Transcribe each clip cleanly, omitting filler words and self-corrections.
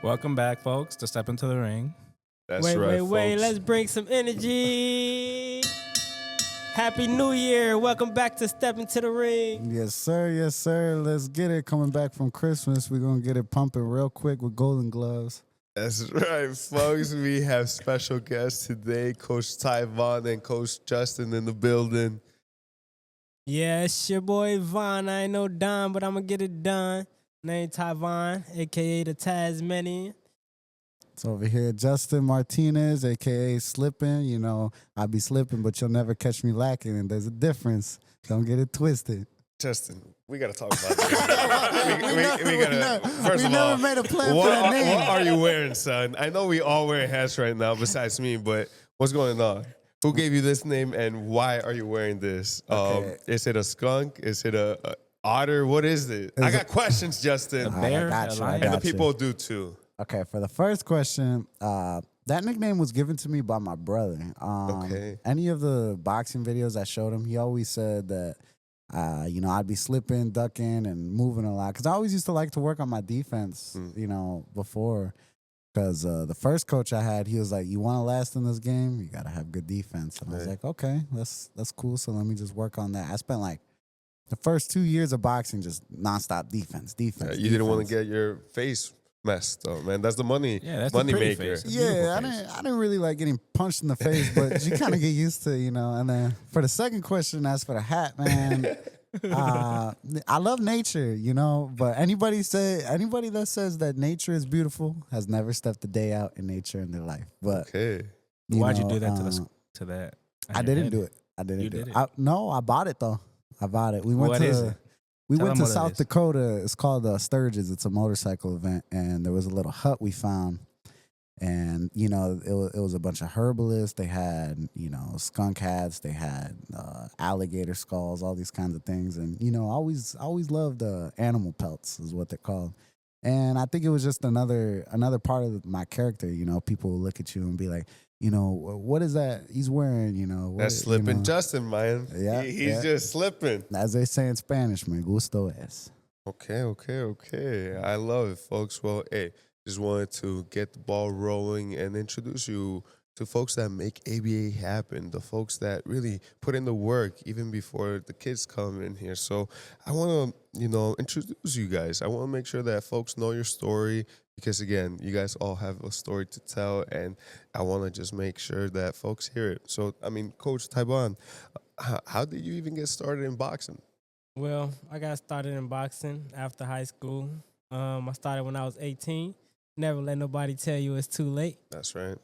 Welcome back, folks, to Step Into the Ring. That's wait, right, wait. folks. Let's bring some energy. Happy New Year. Welcome back to Step Into the Ring. Yes, sir. Yes, sir. Let's get it. Coming back from Christmas, we're going to get it pumping real quick with golden gloves. That's right, folks. We have special guests today, Coach Tyvon and Coach Justin in the building. Yeah, it's your boy Von. I ain't no Don, but I'm going to get it done. Name Tyvon, a.k.a. the Tasmanian. It's over here, Justin Martinez, a.k.a. Slipping. You know, I be slipping, but you'll never catch me lacking, and there's a difference. Don't get it twisted. Justin, we got to talk about this. we gotta, first we of never all, made a plan for that name. What are you wearing, son? I know we all wear hats right now besides me, but what's going on? Who gave you this name, and why are you wearing this? Okay. Is it a skunk? Is it a otter? What is it? I got questions, Justin. A bear, I got you. a I lion. got And the people do too. Okay, for the first question, that nickname was given to me by my brother. Okay. Any of the boxing videos I showed him, he always said that, I'd be slipping, ducking, and moving a lot. Because I always used to like to work on my defense, before. Because the first coach I had, he was like, you want to last in this game? You got to have good defense. And I was Right. like, okay, that's cool. So let me just work on that. I spent like the first 2 years of boxing just nonstop defense. You didn't want to get your face messed though, man. That's the money. Yeah, that's the money pretty maker. face. A beautiful Yeah, face. I didn't really like getting punched in the face, but you kind of get used to, And then for the second question, as for the hat, man, I love nature, But anybody that says that nature is beautiful has never stepped a day out in nature in their life. But Okay. Why'd you do that to that? I didn't do it. I didn't You do did it. it? No, I bought it though. I bought it. We went What to is it? we Tell went them to what it South is. Dakota. It's called Sturgis. It's a motorcycle event, and there was a little hut we found. And it was a bunch of herbalists. They had skunk hats. They had alligator skulls, all these kinds of things. And I always loved animal pelts, is what they're called. And I think it was just another part of my character. People will look at you and be like, what is that he's wearing? What, That's slipping Justin, man. Yeah, He's yeah. just slipping. As they say in Spanish, me gusto es. Okay. I love it, folks. Well, hey, just wanted to get the ball rolling and introduce you to folks that make ABA happen, the folks that really put in the work even before the kids come in here. So I want to, introduce you guys. I want to make sure that folks know your story because, again, you guys all have a story to tell, and I want to just make sure that folks hear it. So, Coach Tyvon, how did you even get started in boxing? Well, I got started in boxing after high school. I started when I was 18. Never let nobody tell you it's too late. That's right.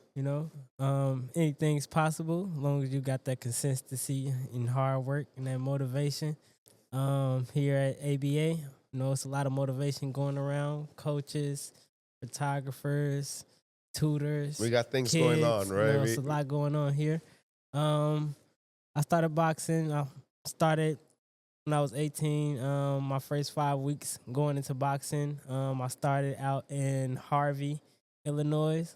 Anything's possible as long as you got that consistency and hard work and that motivation. Here at ABA, it's a lot of motivation going around. Coaches, photographers, tutors. We got things kids, going on, right? It's a lot going on here. I started boxing. I started when I was 18. My first 5 weeks going into boxing. I started out in Harvey, Illinois.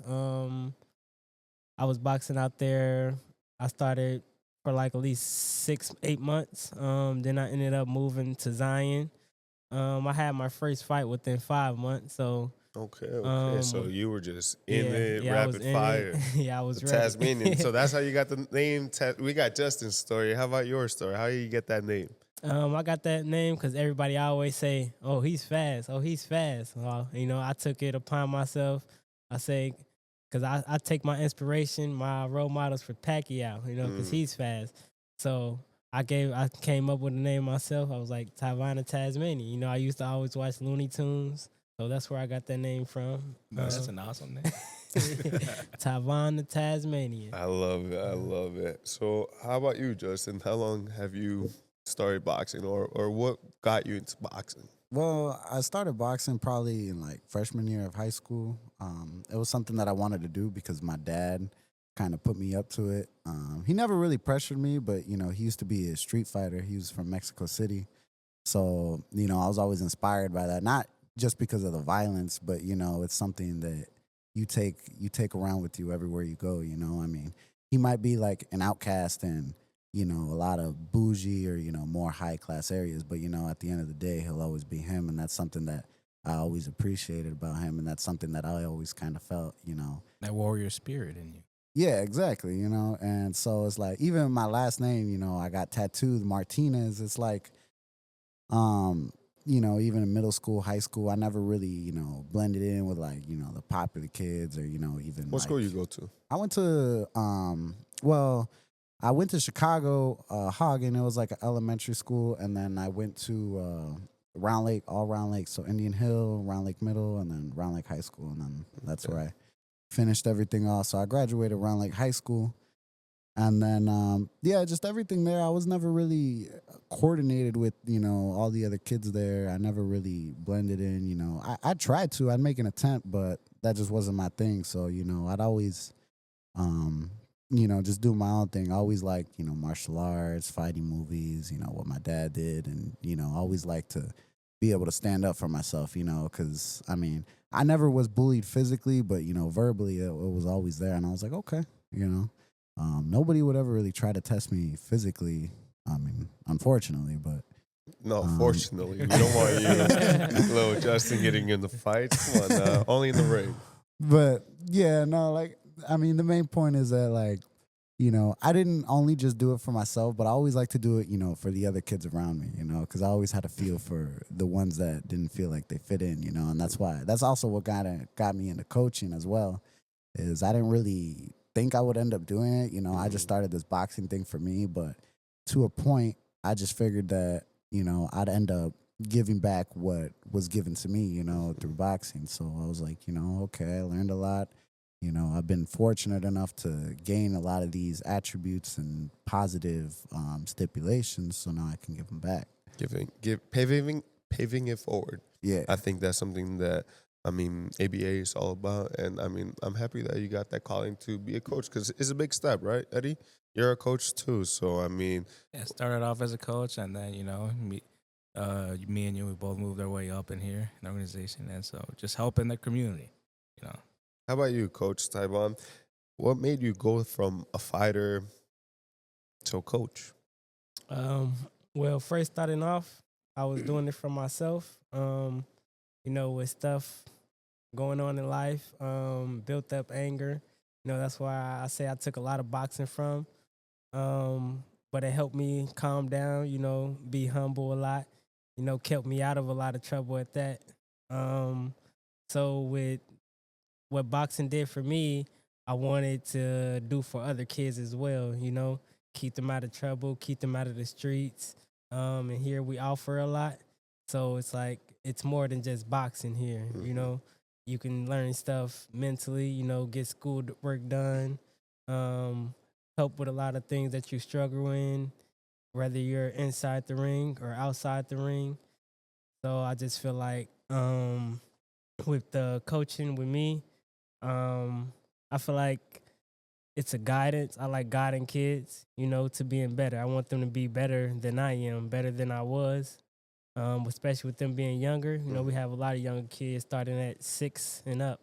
I was boxing out there. I started for like at least 6-8 months. Then I ended up moving to Zion. I had my first fight within 5 months. So Okay. So you were just in it, I was rapid in fire. it. Yeah, I was The ready. Tasmanian. So that's how you got the name. We got Justin's story. How about your story? How did you get that name? I got that name because everybody always say, "Oh, he's fast. Oh, he's fast." Well, I took it upon myself. I say, because I take my inspiration, my role models for Pacquiao, because he's fast. So I came up with the name myself. I was like Tyvon the Tasmanian. I used to always watch Looney Tunes, so that's where I got that name from. That's an awesome name. Tyvon the Tasmanian. I love it. So how about you, Justin? How long have you started boxing, or what got you into boxing? Well, I started boxing probably in like freshman year of high school. It was something that I wanted to do because my dad kind of put me up to it. He never really pressured me, but he used to be a street fighter. He was from Mexico City. So, I was always inspired by that. Not just because of the violence, but it's something that you take around with you everywhere you go, he might be like an outcast and a lot of bougie or more high class areas, but at the end of the day he'll always be him, and that's something that I always appreciated about him, and that's something that I always kind of felt, That warrior spirit in you. Yeah, exactly, and so it's like even my last name, I got tattooed Martinez. It's like, um, even in middle school, high school, I never really, blended in with like, the popular kids or, even What like, school you go to? I went to, well, I went to Chicago, Hagen. It was like an elementary school, and then I went to Round Lake, all Round Lake, so Indian Hill, Round Lake Middle, and then Round Lake High School, and then that's where I finished everything off. So I graduated Round Lake High School, and then just everything there. I was never really coordinated with all the other kids there. I never really blended in. I tried to. I'd make an attempt, but that just wasn't my thing. So I'd always just do my own thing. I always liked, martial arts, fighting movies, what my dad did. And, always liked to be able to stand up for myself, because, I never was bullied physically, but, verbally it was always there. And I was like, okay, nobody would ever really try to test me physically. Unfortunately, but. No, fortunately, we don't want you, little Justin, getting in the fight. Come on, only in the ring. But, yeah, no, like, the main point is that, like, I didn't only just do it for myself, but I always like to do it, for the other kids around me, because I always had a feel for the ones that didn't feel like they fit in, and that's also what got me into coaching as well, is I didn't really think I would end up doing it. I just started this boxing thing for me, but to a point, I just figured that, I'd end up giving back what was given to me, through boxing. So I was like, okay, I learned a lot. I've been fortunate enough to gain a lot of these attributes and positive stipulations, so now I can give them back. Paving it forward. Yeah, I think that's something that ABA is all about, and I'm happy that you got that calling to be a coach, because it's a big step, right, Eddie? You're a coach too, so Yeah, started off as a coach, and then me and you, we both moved our way up in here in the organization, and so just helping the community. How about you, Coach Tyvon? What made you go from a fighter to a coach? Well, first starting off, I was doing it for myself. With stuff going on in life, built up anger. That's why I say I took a lot of boxing from. But it helped me calm down, be humble a lot, kept me out of a lot of trouble at that. So with what boxing did for me, I wanted to do for other kids as well, keep them out of trouble, keep them out of the streets. And here we offer a lot. So it's like, it's more than just boxing here, You can learn stuff mentally, get school work done, help with a lot of things that you struggle in, whether you're inside the ring or outside the ring. So I just feel like with the coaching with me, I feel like it's a guidance. I like guiding kids, to being better. I want them to be better than I am, better than I was. Especially with them being younger. We have a lot of younger kids starting at 6 and up,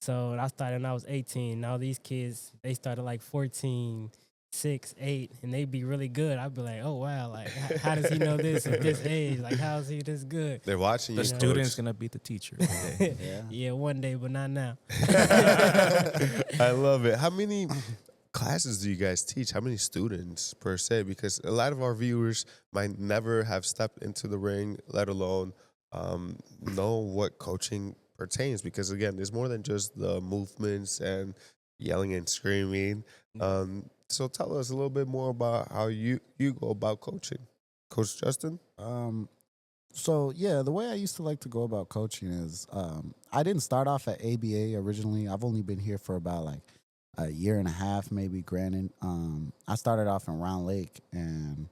So I started when I was 18. Now these kids, they started like 14, 6, 8, and they be really good. I'd be like, oh, wow, like, how does he know this at this age? Like, how is he this good? They're watching you. The student's going to beat the teacher one day. Yeah, one day, but not now. I love it. How many classes do you guys teach? How many students per se? Because a lot of our viewers might never have stepped into the ring, let alone know what coaching pertains. Because again, there's more than just the movements and yelling and screaming. So tell us a little bit more about how you go about coaching. Coach Justin? So, yeah, the way I used to like to go about coaching is I didn't start off at ABA originally. I've only been here for about like a year and a half, maybe, granted. I started off in Round Lake, and,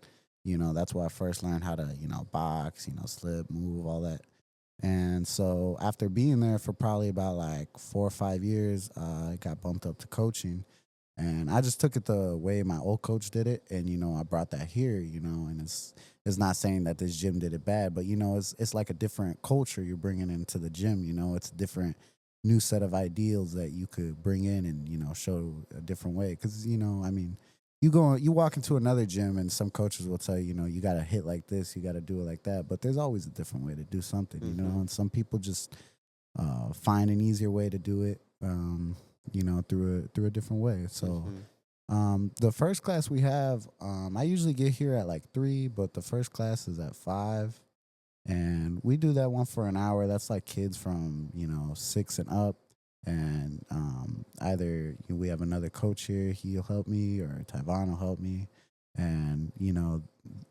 that's where I first learned how to, box, slip, move, all that. And so after being there for probably about like 4 or 5 years, I got bumped up to coaching. And I just took it the way my old coach did it, and I brought that here, and it's not saying that this gym did it bad, but it's like a different culture you're bringing into the gym. It's a different new set of ideals that you could bring in and show a different way. Because you walk into another gym and some coaches will tell you, you know, you got to hit like this, you got to do it like that. But there's always a different way to do something, you know. And some people just find an easier way to do it, you know, through a different way. So. The first class we have, I usually get here at like 3, but the first class is at 5. And we do that one for an hour. That's like kids from, you know, 6 and up. And either we have another coach here, he'll help me, or Tyvon will help me. And, you know,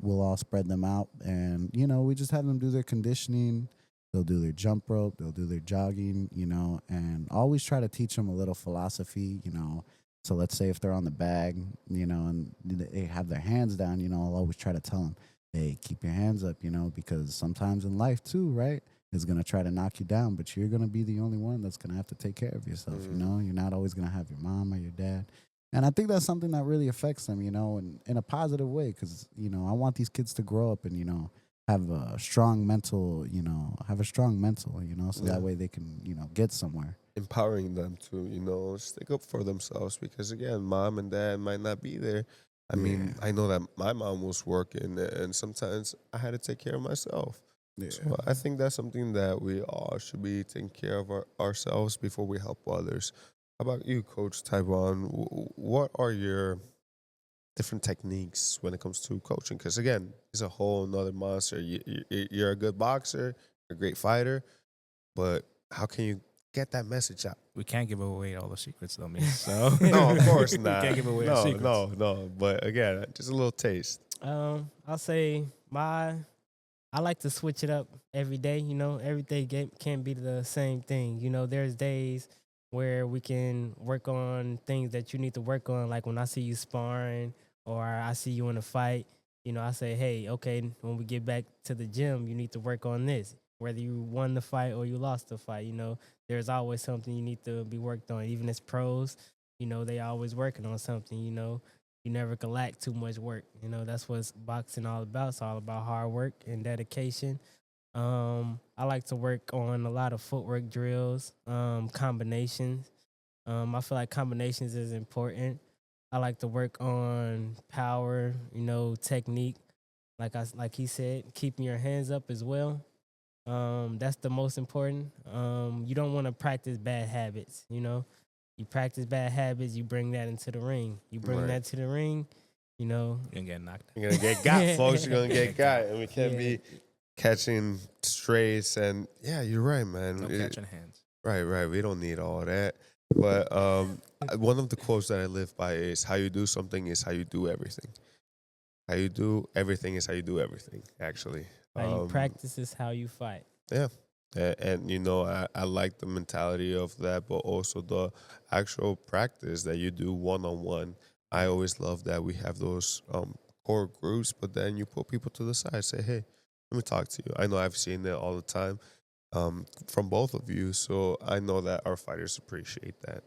we'll all spread them out. And, you know, we just have them do their conditioning. They'll do their jump rope. They'll do their jogging, you know, and always try to teach them a little philosophy, you know. So let's say if they're on the bag, you know, and they have their hands down, you know, I'll always try to tell them, hey, keep your hands up, you know, because sometimes in life too, right, is going to try to knock you down, but you're going to be the only one that's going to have to take care of yourself, you know. You're not always going to have your mom or your dad. And I think that's something that really affects them, you know, and in a positive way, because, you know, I want these kids to grow up and, you know, have a strong mental, you know, so that way they can, you know, get somewhere. Empowering them to, you know, stick up for themselves, because again, mom and dad might not be there. I mean, I know that my mom was working and sometimes I had to take care of myself. Yeah. So I think that's something that we all should be taking care of ourselves before we help others. How about you, Coach Tyvon? What are your different techniques when it comes to coaching? Because again, it's a whole nother monster. You're a good boxer, you're a great fighter, but how can you get that message out? We can't give away all the secrets, though, man. So No, of course we not. can't give away our secrets. No. But again, just a little taste. I'll say I like to switch it up every day. You know, every day can't be the same thing. You know, there's days where we can work on things that you need to work on. Like when I see you sparring or I see you in a fight, you know, I say, hey, okay, when we get back to the gym, you need to work on this. Whether you won the fight or you lost the fight, you know, there's always something you need to be worked on. Even as pros, you know, they always working on something, you know. You never can lack too much work. You know, that's what boxing all about. It's all about hard work and dedication. I like to work on a lot of footwork drills, combinations. I feel like combinations is important. I like to work on power, you know, technique. Like he said, keeping your hands up as well. That's the most important. You don't want to practice bad habits, you know. You practice bad habits, you bring that into the ring. You bring that to the ring, you know. You're gonna get knocked. You're gonna get got, folks. You're gonna get got, and we can't Yeah. be catching strays. And yeah, you're right, man. No catching hands. Right. We don't need all that. But one of the quotes that I live by is, "How you do something is how you do everything. How you do everything is how you do everything." Actually, How you practice is how you fight. yeah. And you know, I like the mentality of that, but also the actual practice that you do one-on-one. I always love that we have those core groups, but then you put people to the side, say, hey, let me talk to you. I know I've seen it all the time from both of you, so I know that our fighters appreciate that.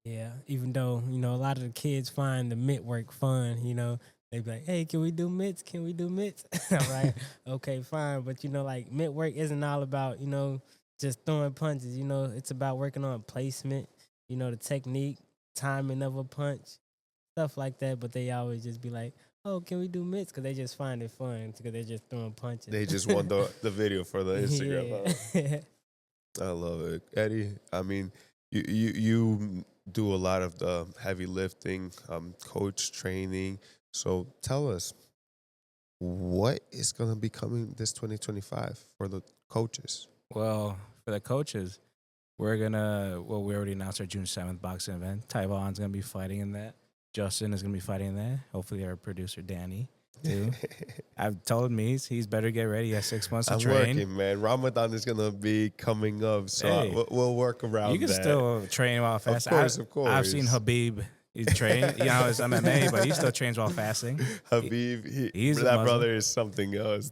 Yeah, even though, you know, a lot of the kids find the mitt work fun, you know, they be like, hey, can we do mitts? Can we do mitts? I'm like, okay, fine. But, you know, like mitt work isn't all about, you know, just throwing punches. You know, it's about working on placement, you know, the technique, timing of a punch, stuff like that. But they always just be like, oh, can we do mitts? Because they just find it fun because they're just throwing punches. They just want the video for the Instagram. Yeah. I love it. Eddie, I mean, you do a lot of the heavy lifting, coach training. So tell us, what is going to be coming this 2025 for the coaches? Well, for the coaches, we already announced our June 7th boxing event. Tyvon's going to be fighting in that. Justin is going to be fighting in that. Hopefully our producer, Danny, too. I've told me he's better get ready. He has 6 months to I'm train. working, man. Ramadan is going to be coming up, so Hey, we'll work around You can that. still train while fasting. Of course. I've seen Habib. He train, you know, it's MMA, but he still trains while fasting. Habib, he's a that Muslim. brother is something else.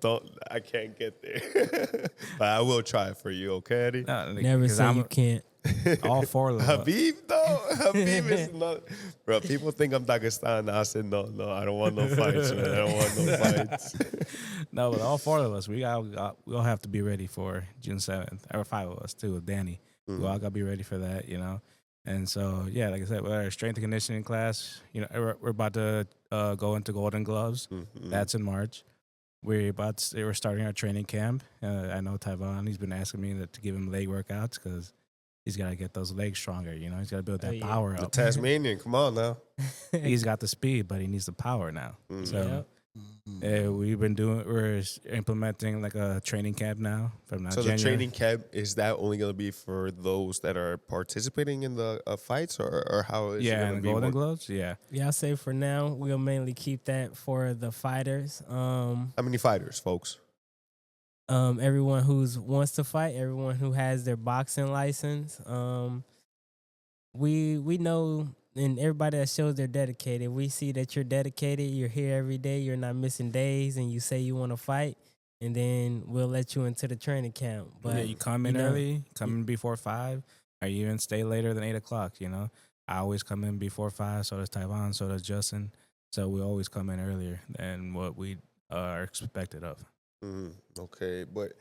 I can't get there. But I will try for you, okay, Eddie? No, Never 'cause say you can't. all 4 of them. Habib, though? Habib is not... Bro, people think I'm Dagestan. I said, no, I don't want no fights, man. I don't want no fights. No, but all 4 of us, we all have to be ready for June 7th. Or 5 of us, too, with Danny. We all got to be ready for that, you know. And so, yeah, like I said, with our strength and conditioning class, we're about to go into Golden Gloves. Mhm. That's in March. We're starting our training camp. I know Tyvon, he's been asking me to give him leg workouts because he's got to get those legs stronger. He's got to build that yeah. power The up. Tasmanian, come on now. He's got the speed, but he needs the power now. Mm. So Yep. we're implementing like a training camp now from now So the January. training camp, is that only going to be for those that are participating in the fights, or how is it Yeah, going and to the be? Golden Gloves. Yeah, Yeah, I'll say for now we'll mainly keep that for the fighters. How many fighters, folks? Everyone who wants to fight, everyone who has their boxing license. We know, and everybody that shows they're dedicated. We see that you're dedicated. You're here every day. You're not missing days, and you say you want to fight, and then we'll let you into the training camp. But yeah. You come in early, come in before 5, or you even stay later than 8:00. I always come in before 5. So does Tyvon. So does Justin. So we always come in earlier than what we are expected of. Okay, but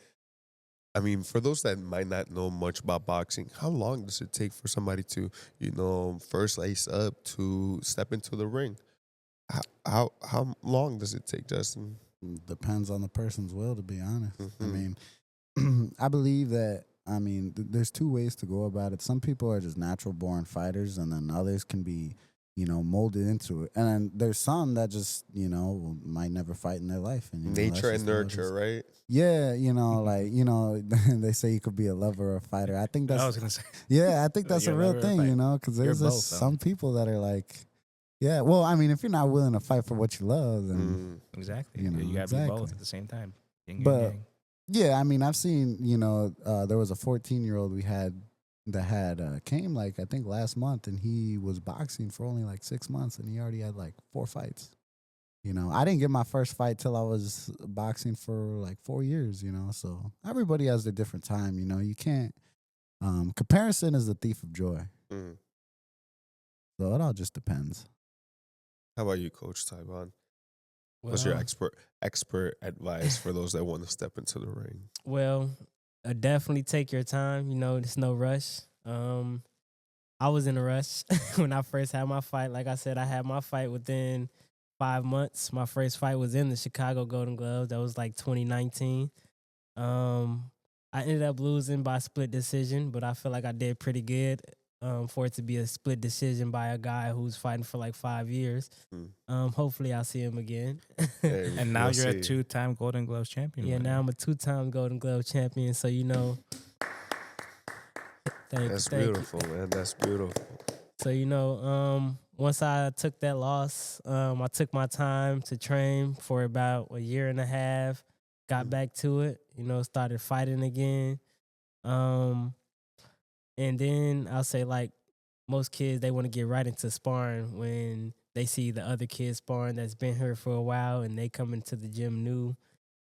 I mean, for those that might not know much about boxing, how long does it take for somebody to, first lace up to step into the ring? How long does it take, Justin? Depends on the person's will, to be honest. I Mhm. mean, I believe that, there's two ways to go about it. Some people are just natural born fighters, and then others can be, molded into it. And then there's some that just, might never fight in their life. And that's Nature and just how it nurture, is. right? Yeah, they say you could be a lover or a fighter. I think I that's, was gonna say, yeah, I think that's a You're a real lover or a thing, fighter. because You're there's both, just though. some people that are like, yeah, well, if you're not willing to fight for what you love, then exactly. You know, You gotta be both exactly. at the same time. Yin and But yang. yeah, I've seen, there was a 14-year-old we had that had came like I think last month, and he was boxing for only like 6 months, and he already had like 4 fights. I didn't get my first fight till I was boxing for like 4 years. So everybody has their different time. You can't. Comparison is the thief of joy. Mm. So it all just depends. How about you, Coach Tyvon? What's your expert advice for those that want to step into the ring? Well, definitely take your time. There's no rush. I was in a rush when I first had my fight. Like I said, I had my fight within 5 months. My first fight was in the Chicago Golden Gloves. That was like 2019. I ended up losing by split decision, but I feel like I did pretty good for it to be a split decision by a guy who's fighting for like 5 years. Hopefully I'll see him again. Hey, And now we'll you're see. a 2-time Golden Gloves champion. Yeah, right? now I'm a 2-time Golden Glove champion. So, thank That's you. beautiful, man. That's beautiful. So, once I took that loss, I took my time to train for about a year and a half, got back to it, started fighting again. And then I'll say, like most kids, they want to get right into sparring when they see the other kids sparring that's been here for a while, and they come into the gym new,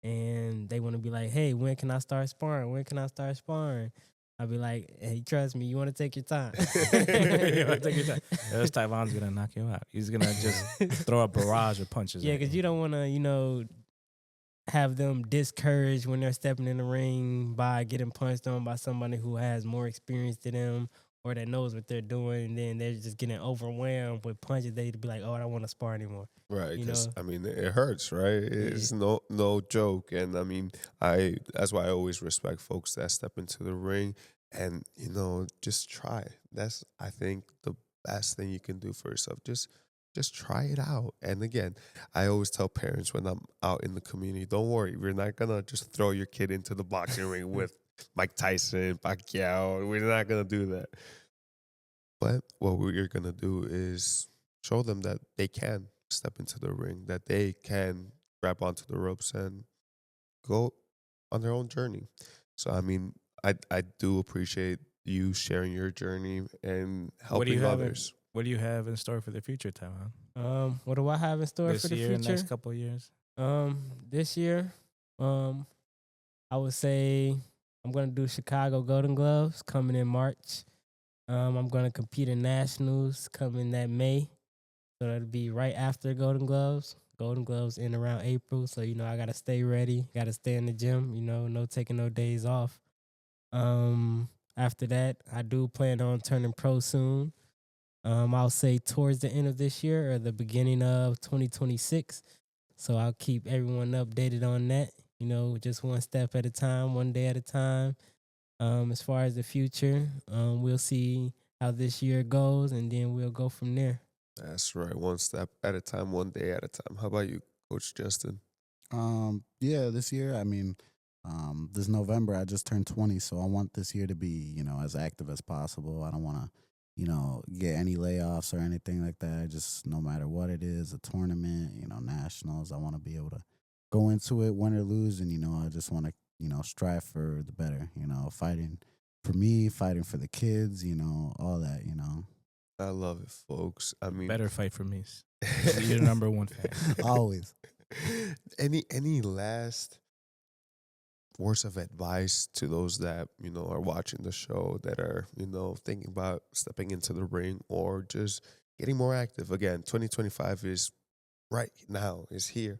and they want to be like, hey, when can I start sparring? When can I start sparring? I'll be like, hey, trust me, you want to take your time. You wanna take your time. This Tyvon's gonna knock you out. He's gonna just throw a barrage of punches. Yeah, at because you. you don't want to, have them discouraged when they're stepping in the ring by getting punched on by somebody who has more experience than them or that knows what they're doing, and then they're just getting overwhelmed with punches. They'd be like, "Oh, I don't want to spar anymore." Right, You because know? it hurts, right? It's no joke, and that's why I always respect folks that step into the ring and just try. That's, I think, the best thing you can do for yourself. Just try it out. And again, I always tell parents when I'm out in the community, don't worry, we're not gonna just throw your kid into the boxing ring with Mike Tyson, Pacquiao. We're not gonna do that. But what we're gonna do is show them that they can step into the ring, that they can grab onto the ropes and go on their own journey. So I do appreciate you sharing your journey and What do you helping have? others. What do you have in store for the future, Tyvon? What do I have in store This for the year, future? next couple of years. This year, I would say I'm gonna do Chicago Golden Gloves coming in March. I'm gonna compete in nationals coming that May, so that'll be right after Golden Gloves. Golden Gloves in around April, so I gotta stay ready, gotta stay in the gym. No taking no days off. after that. I do plan on turning pro soon. I'll say towards the end of this year or the beginning of 2026. So I'll keep everyone updated on that. You know, just one step at a time, one day at a time. As far as the future, we'll see how this year goes, and then we'll go from there. That's right. One step at a time, one day at a time. How about you, Coach Justin? Yeah, this year, I mean, this November I just turned 20, so I want this year to be, as active as possible. I don't want to, get any layoffs or anything like that. Just no matter what it is, a tournament, nationals, I want to be able to go into it, win or lose, and I just want to, strive for the better. Fighting for me, fighting for the kids, all that. I love it, folks. I mean, Better fight for me. You're the number one fan. Always. Any last words of advice to those that are watching the show, that are thinking about stepping into the ring or just getting more active? Again, 2025 is right now, is here,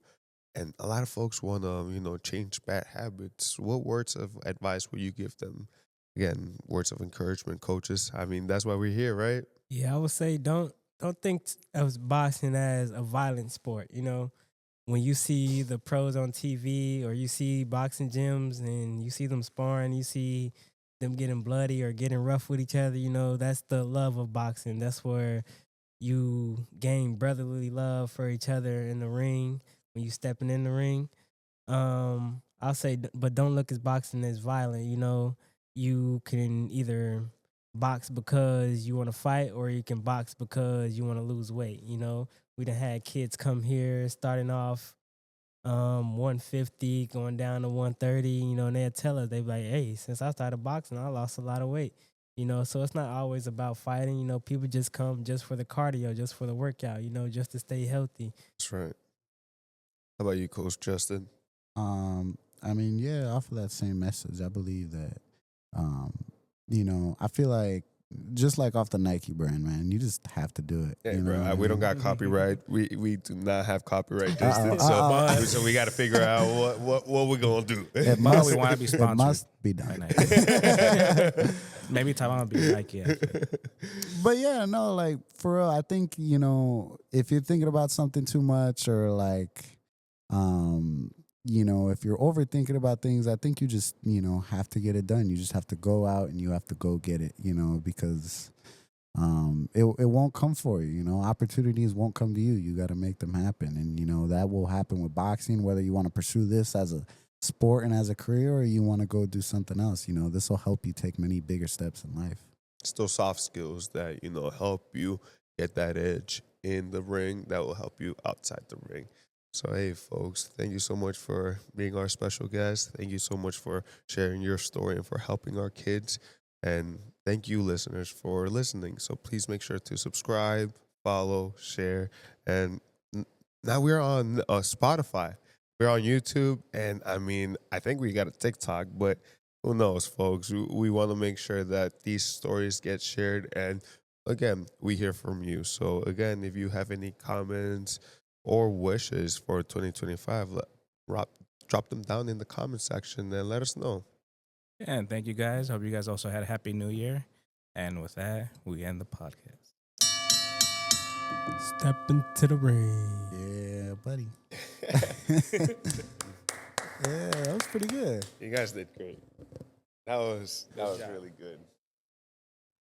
and a lot of folks want to change bad habits. What words of advice will you give them? Again, words of encouragement, coaches. I mean, that's why we're here, right? Yeah, I would say don't think of boxing as a violent sport. When you see the pros on TV or you see boxing gyms and you see them sparring, you see them getting bloody or getting rough with each other, that's the love of boxing. That's where you gain brotherly love for each other in the ring when you stepping in the ring. I'll say, but don't look at boxing as violent. You can either box because you want to fight, or you can box because you want to lose weight. We done had kids come here starting off 150, going down to 130. And they'll tell us, they be like, "Hey, since I started boxing, I lost a lot of weight." So it's not always about fighting. People just come just for the cardio, just for the workout. Just to stay healthy. That's right. How about you, Coach Justin? I mean, yeah, off of that same message, I believe that, I feel like just like off the Nike brand, man, you just have to do it. Hey, you know bro, what I we don't mean? got copyright. We do not have copyright, Uh-oh, Justin. uh-oh. So we got to figure out what we're gonna do. It But must, we want to be it sponsored. must be done. by Nike. Maybe Taiwan will be Nike. After. But yeah, no, like for real, I think, if you're thinking about something too much or like, if you're overthinking about things, I think you just, have to get it done. You just have to go out and you have to go get it, because it won't come for you, opportunities won't come to you. You got to make them happen. And, that will happen with boxing, whether you want to pursue this as a sport and as a career, or you want to go do something else. This will help you take many bigger steps in life. It's those soft skills that help you get that edge in the ring, that will help you outside the ring. So hey, folks, thank you so much for being our special guest. Thank you so much for sharing your story and for helping our kids. And thank you, listeners, for listening. So please make sure to subscribe, follow, share. And now we're on Spotify. We're on YouTube. And I mean, I think we got a TikTok, but who knows, folks? We want to make sure that these stories get shared. And again, we hear from you. So again, if you have any comments or wishes for 2025, drop them down in the comment section and let us know. Yeah, and thank you guys. Hope you guys also had a happy new year. And with that, we end the podcast. Step into the ring. Yeah, buddy. Yeah, that was pretty good. You guys did great. That was really good.